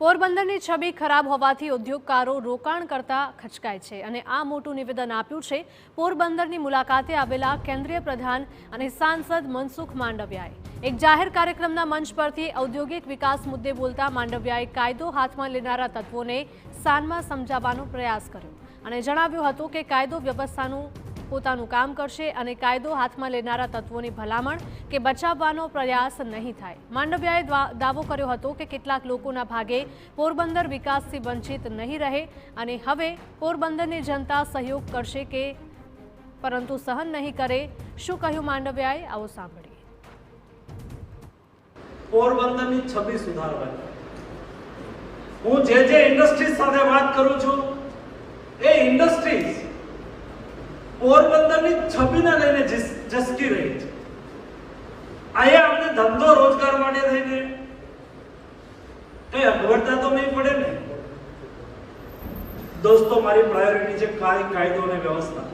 પોરબંદરની છબી ખરાબ હોવાથી ઉદ્યોગકારો રોકાણ કરતા ખચકાય છે અને આ મોટું નિવેદન આપ્યું છે પોરબંદરની મુલાકાતે આવેલા કેન્દ્રીય પ્રધાન અને સાંસદ મનસુખ માંડવિયાએ। એક જાહેર કાર્યક્રમના મંચ પરથી ઔદ્યોગિક વિકાસ મુદ્દે બોલતા માંડવિયાએ કાયદો હાથમાં લેનારા તત્વોને સાનમાં સમજાવવાનો પ્રયાસ કર્યો અને જણાવ્યું હતું કે કાયદો વ્યવસ્થાનું પોતાનું કામ કરશે અને કાયદો હાથમાં લેનારા તત્વોની ભલામણ કે બચાવવાનો પ્રયાસ નહીં થાય। માંડવિયાએ દાવો કર્યો હતો કે કેટલાક લોકોના ભાગે પોરબંદર વિકાસથી વંચિત નહીં રહે અને હવે પોરબંદરની જનતા સહયોગ કરશે કે પરંતુ સહન નહીં કરે। શું કહ્યું માંડવિયાએ, આવો સાંભળીએ। પોરબંદરની છબી સુધારવાની હું જે ઇન્ડસ્ટ્રીઝ સાથે વાત કરું છું એ ઇન્ડસ્ટ્રીઝ પોરબંદરની છબીને લઈને જસકી રહી છે। અહીંયા અમને ધંધો રોજગાર માટે થઈને કઈ અગવડતા તો નહીં પડે ને દોસ્તો। મારી પ્રાયોરિટી છે કાયદો અને વ્યવસ્થા।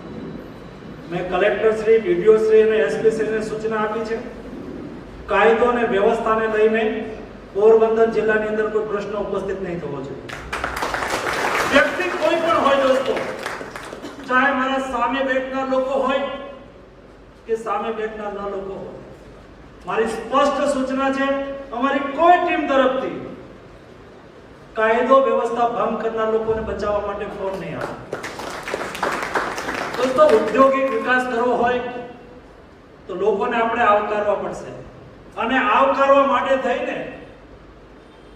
મેં કલેક્ટર શ્રી, ડીડીઓ શ્રી અને એસપી શ્રીને સૂચના આપી છે કાયદો અને વ્યવસ્થાને લઈને પોરબંદર જિલ્લાની અંદર કોઈ પ્રશ્ન ઉપસ્થિત નહીં થવો જોઈએ। વ્યક્તિ કોઈ પણ હોય દોસ્તો, ચાહે મારા સામે બેઠનાર લોકો હોય કે સામે બેઠનાર ના લોકો હોય, મારી સ્પષ્ટ સૂચના છે અમારી કોઈ ટીમ તરફથી કાયદો વ્યવસ્થા ભંગ કરનાર લોકોને બચાવવા માટે ફોન નહીં આવે। દોસ્તો, ઔદ્યોગિક વિકાસ કરવો હોય તો લોકોને આપણે આવકારવા પડશે અને આવકારવા માટે થઈને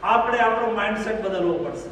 આપણે આપણો માઇન્ડસેટ બદલવો પડશે।